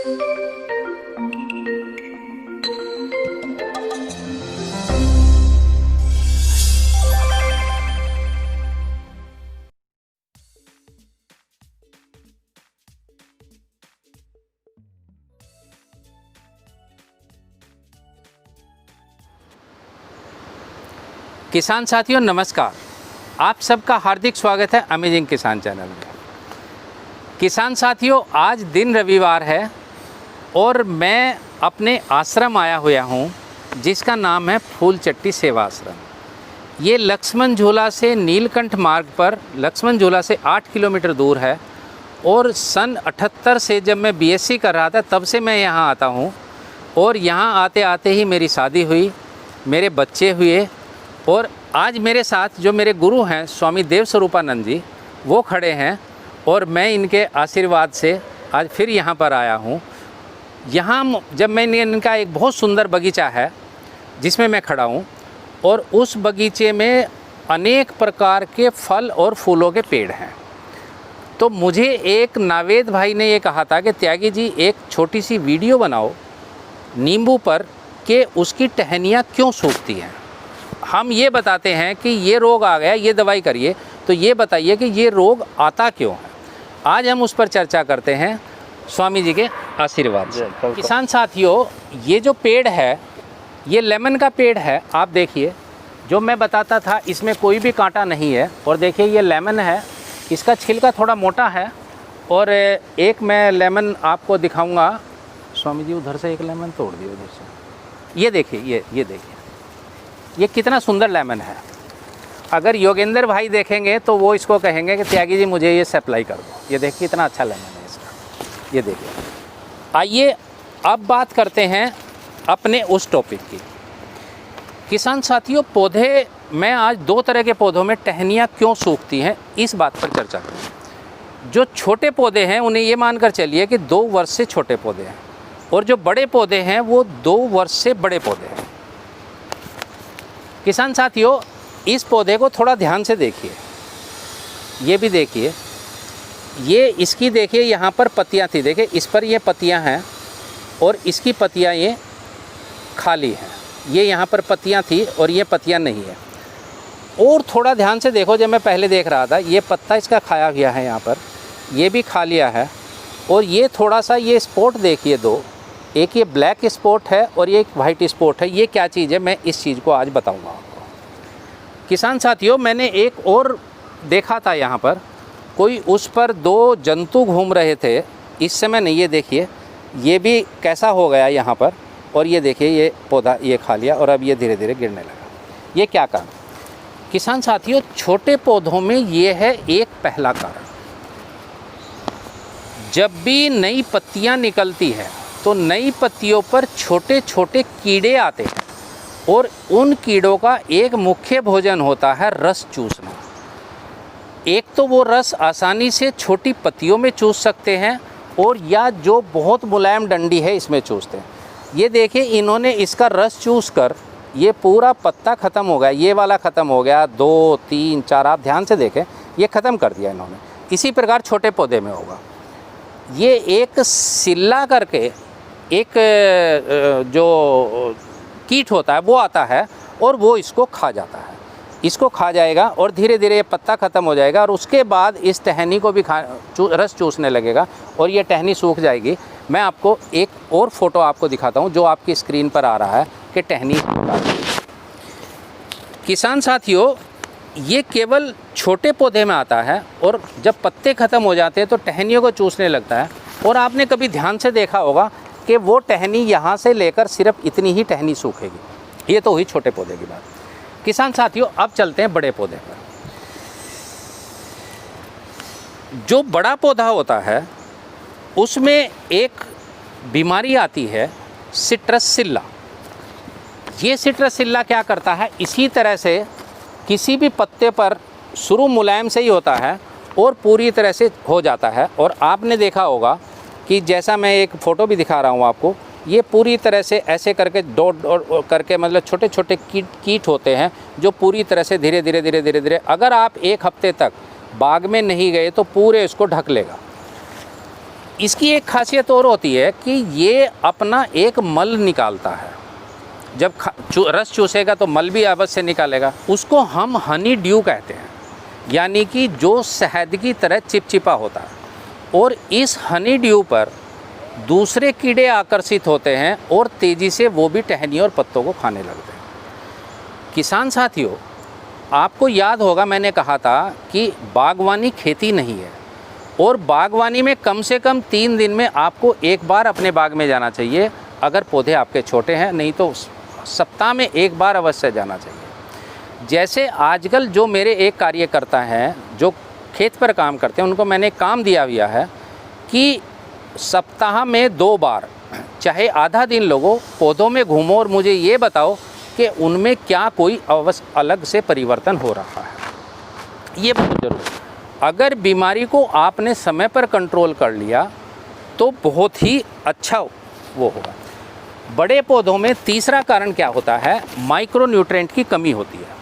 किसान साथियों नमस्कार, आप सबका हार्दिक स्वागत है अमेजिंग किसान चैनल में। किसान साथियों, आज दिन रविवार है और मैं अपने आश्रम आया हुआ हूँ जिसका नाम है फूलचट्टी सेवा आश्रम। ये लक्ष्मण झूला से नीलकंठ मार्ग पर लक्ष्मण झूला से 8 किलोमीटर दूर है और सन 78 से जब मैं बीएससी कर रहा था तब से मैं यहाँ आता हूँ और यहाँ आते आते ही मेरी शादी हुई, मेरे बच्चे हुए और आज मेरे साथ जो मेरे गुरु हैं स्वामी देव स्वरूपानंद जी वो खड़े हैं और मैं इनके आशीर्वाद से आज फिर यहाँ पर आया हूँ। यहाँ जब मैंने इनका एक बहुत सुंदर बगीचा है जिसमें मैं खड़ा हूँ और उस बगीचे में अनेक प्रकार के फल और फूलों के पेड़ हैं। तो मुझे एक नावेद भाई ने ये कहा था कि त्यागी जी एक छोटी सी वीडियो बनाओ नींबू पर कि उसकी टहनियाँ क्यों सूखती हैं। हम ये बताते हैं कि ये रोग आ गया, ये दवाई करिए, तो ये बताइए कि ये रोग आता क्यों है। आज हम उस पर चर्चा करते हैं स्वामी जी के आशीर्वाद से। किसान साथियों, ये जो पेड़ है ये लेमन का पेड़ है। आप देखिए, जो मैं बताता था इसमें कोई भी कांटा नहीं है और देखिए ये लेमन है, इसका छिलका थोड़ा मोटा है। और एक मैं लेमन आपको दिखाऊंगा। स्वामी जी उधर से एक लेमन तोड़ दिए उधर से। ये देखिए, ये देखिए, ये कितना सुंदर लेमन है। अगर योगेंद्र भाई देखेंगे तो वो इसको कहेंगे कि त्यागी जी मुझे ये सप्लाई कर दो। ये देखिए कितना अच्छा लेमन है इसका, ये देखिए। आइए अब बात करते हैं अपने उस टॉपिक की। किसान साथियों, पौधे, मैं आज 2 तरह के पौधों में टहनियाँ क्यों सूखती हैं इस बात पर चर्चा करूँ। जो छोटे पौधे हैं उन्हें ये मानकर चलिए कि 2 वर्ष से छोटे पौधे हैं और जो बड़े पौधे हैं वो 2 वर्ष से बड़े पौधे हैं। किसान साथियों, इस पौधे को थोड़ा ध्यान से देखिए, ये भी देखिए, ये इसकी देखिए यहाँ पर पत्तियाँ थी, देखिए इस पर ये पत्तियाँ हैं और इसकी पत्तियाँ ये खाली हैं। ये यहाँ पर पत्तियाँ थी और ये पत्तियाँ नहीं है। और थोड़ा ध्यान से देखो, जब मैं पहले देख रहा था ये पत्ता इसका खाया गया है, यहाँ पर ये भी खा लिया है। और ये थोड़ा सा ये स्पॉट देखिए 2, एक ये ब्लैक स्पॉट है और ये एक वाइट स्पॉट है। ये क्या चीज़ है, मैं इस चीज़ को आज बताऊंगा आपको। किसान साथियों, मैंने एक और देखा था, यहाँ पर कोई उस पर 2 जंतु घूम रहे थे। इस समय नहीं, ये देखिए ये भी कैसा हो गया यहाँ पर। और ये देखिए ये पौधा ये खा लिया और अब ये धीरे धीरे गिरने लगा। ये क्या कारण? किसान साथियों, छोटे पौधों में ये है एक पहला कारण। जब भी नई पत्तियाँ निकलती है तो नई पत्तियों पर छोटे छोटे कीड़े आते हैं और उन कीड़ों का एक मुख्य भोजन होता है रस चूसना। एक तो वो रस आसानी से छोटी पत्तियों में चूस सकते हैं और या जो बहुत मुलायम डंडी है इसमें चूसते हैं। ये देखिए, इन्होंने इसका रस चूस कर ये पूरा पत्ता ख़त्म हो गया, ये वाला ख़त्म हो गया, 2, 3, 4, आप ध्यान से देखें, ये ख़त्म कर दिया इन्होंने। इसी प्रकार छोटे पौधे में होगा। ये एक सिल्ला करके एक जो कीट होता है वो आता है और वो इसको खा जाता है। इसको खा जाएगा और धीरे धीरे ये पत्ता ख़त्म हो जाएगा और उसके बाद इस टहनी को भी रस चूसने लगेगा और ये टहनी सूख जाएगी। मैं आपको एक और फोटो आपको दिखाता हूँ जो आपकी स्क्रीन पर आ रहा है कि टहनी। किसान साथियों, ये केवल छोटे पौधे में आता है और जब पत्ते ख़त्म हो जाते हैं तो टहनियों को चूसने लगता है। और आपने कभी ध्यान से देखा होगा कि वो टहनी यहाँ से लेकर सिर्फ इतनी ही टहनी सूखेगी। ये तो हुई छोटे पौधे की बात। किसान साथियों, अब चलते हैं बड़े पौधे पर। जो बड़ा पौधा होता है उसमें एक बीमारी आती है सिट्रसिल्ला। ये सिट्रसिल्ला क्या करता है, इसी तरह से किसी भी पत्ते पर शुरू मुलायम से ही होता है और पूरी तरह से हो जाता है। और आपने देखा होगा कि जैसा मैं एक फ़ोटो भी दिखा रहा हूँ आपको, ये पूरी तरह से ऐसे करके डॉट डॉट करके, मतलब छोटे छोटे कीट होते हैं जो पूरी तरह से धीरे धीरे धीरे धीरे धीरे, अगर आप 1 हफ्ते तक बाग में नहीं गए तो पूरे इसको ढक लेगा। इसकी एक खासियत और होती है कि ये अपना एक मल निकालता है। जब रस चूसेगा तो मल भी अवश्य निकालेगा। उसको हम हनी ड्यू कहते हैं, यानी कि जो शहद की तरह चिपचिपा होता है। और इस हनी ड्यू पर दूसरे कीड़े आकर्षित होते हैं और तेज़ी से वो भी टहनी और पत्तों को खाने लगते हैं। किसान साथियों, आपको याद होगा मैंने कहा था कि बागवानी खेती नहीं है, और बागवानी में कम से कम 3 दिन में आपको एक बार अपने बाग में जाना चाहिए अगर पौधे आपके छोटे हैं, नहीं तो सप्ताह में एक बार अवश्य जाना चाहिए। जैसे आजकल जो मेरे एक कार्यकर्ता हैं जो खेत पर काम करते हैं, उनको मैंने काम दिया हुआ है कि सप्ताह में 2 बार चाहे आधा दिन लोगों पौधों में घूमो और मुझे ये बताओ कि उनमें क्या कोई अलग से परिवर्तन हो रहा है। ये बहुत ज़रूरी है। अगर बीमारी को आपने समय पर कंट्रोल कर लिया तो बहुत ही अच्छा वो होगा। बड़े पौधों में तीसरा कारण क्या होता है, माइक्रो न्यूट्रिएंट की कमी होती है।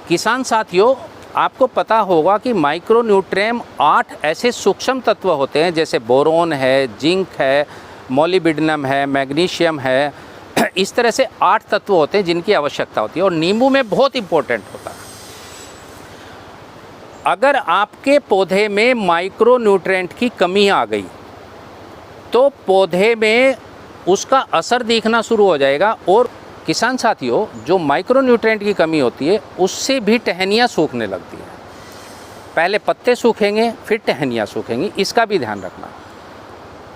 किसान साथियों, आपको पता होगा कि माइक्रो न्यूट्रिएंट 8 ऐसे सूक्ष्म तत्व होते हैं, जैसे बोरोन है, जिंक है, मोलिब्डेनम है, मैग्नीशियम है। इस तरह से 8 तत्व होते हैं जिनकी आवश्यकता होती है, और नींबू में बहुत इंपॉर्टेंट होता है। अगर आपके पौधे में माइक्रो न्यूट्रिएंट की कमी आ गई तो पौधे में उसका असर दिखना शुरू हो जाएगा। और किसान साथियों, जो माइक्रो न्यूट्रिएंट की कमी होती है उससे भी टहनियाँ सूखने लगती हैं। पहले पत्ते सूखेंगे, फिर टहनियाँ सूखेंगी, इसका भी ध्यान रखना।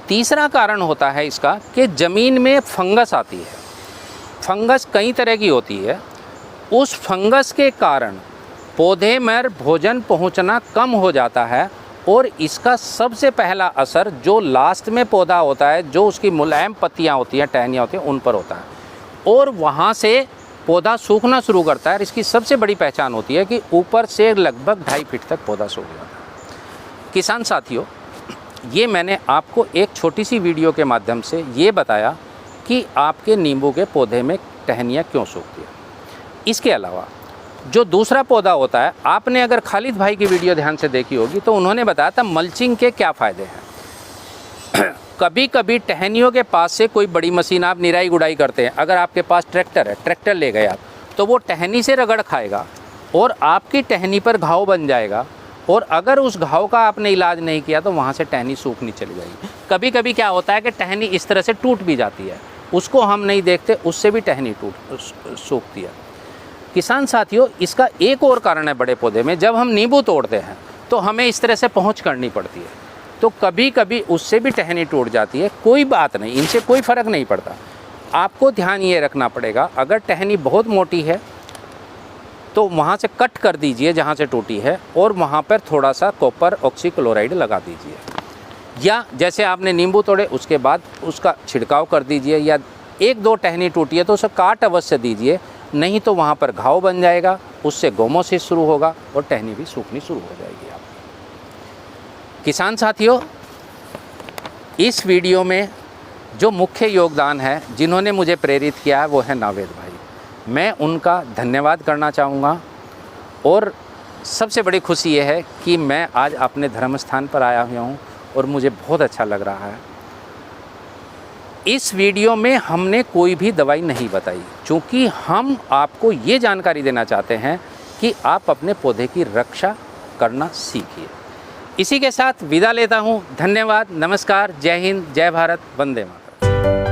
तीसरा कारण होता है इसका कि ज़मीन में फंगस आती है। फंगस कई तरह की होती है। उस फंगस के कारण पौधे में भोजन पहुंचना कम हो जाता है, और इसका सबसे पहला असर जो लास्ट में पौधा होता है, जो उसकी मुलायम पत्तियां होती हैं, टहनियाँ होती हैं, उन पर होता है, और वहाँ से पौधा सूखना शुरू करता है। इसकी सबसे बड़ी पहचान होती है कि ऊपर से लगभग 2.5 फीट तक पौधा सूख जाता है। किसान साथियों, ये मैंने आपको एक छोटी सी वीडियो के माध्यम से ये बताया कि आपके नींबू के पौधे में टहनियाँ क्यों सूखती है। इसके अलावा जो दूसरा पौधा होता है, आपने अगर खालिद भाई की वीडियो ध्यान से देखी होगी तो उन्होंने बताया था मल्चिंग के क्या फ़ायदे हैं। कभी कभी टहनियों के पास से कोई बड़ी मशीन, आप निराई गुड़ाई करते हैं, अगर आपके पास ट्रैक्टर है, ट्रैक्टर ले गए आप, तो वो टहनी से रगड़ खाएगा और आपकी टहनी पर घाव बन जाएगा। और अगर उस घाव का आपने इलाज नहीं किया तो वहाँ से टहनी सूखनी चली जाएगी। कभी कभी क्या होता है कि टहनी इस तरह से टूट भी जाती है, उसको हम नहीं देखते, उससे भी टहनी सूखती है। किसान साथियों, इसका एक और कारण है बड़े पौधे में, जब हम नींबू तोड़ते हैं तो हमें इस तरह से पहुंच करनी पड़ती है, तो कभी कभी उससे भी टहनी टूट जाती है। कोई बात नहीं, इनसे कोई फ़र्क नहीं पड़ता। आपको ध्यान ये रखना पड़ेगा, अगर टहनी बहुत मोटी है तो वहाँ से कट कर दीजिए जहाँ से टूटी है, और वहाँ पर थोड़ा सा कॉपर ऑक्सीक्लोराइड लगा दीजिए, या जैसे आपने नींबू तोड़े उसके बाद उसका छिड़काव कर दीजिए, या 1-2 टहनी टूटी है तो उसे काट अवश्य दीजिए, नहीं तो वहाँ पर घाव बन जाएगा, उससे गोमोसिस शुरू होगा और टहनी भी सूखनी शुरू हो जाएगी आपकी। किसान साथियों, इस वीडियो में जो मुख्य योगदान है, जिन्होंने मुझे प्रेरित किया है, वो है नावेद भाई। मैं उनका धन्यवाद करना चाहूँगा, और सबसे बड़ी खुशी ये है कि मैं आज अपने धर्म स्थान पर आया हुआ हूँ और मुझे बहुत अच्छा लग रहा है। इस वीडियो में हमने कोई भी दवाई नहीं बताई, क्योंकि हम आपको ये जानकारी देना चाहते हैं कि आप अपने पौधे की रक्षा करना सीखिए। इसी के साथ विदा लेता हूँ। धन्यवाद, नमस्कार, जय हिंद, जय भारत, वंदे मातरम।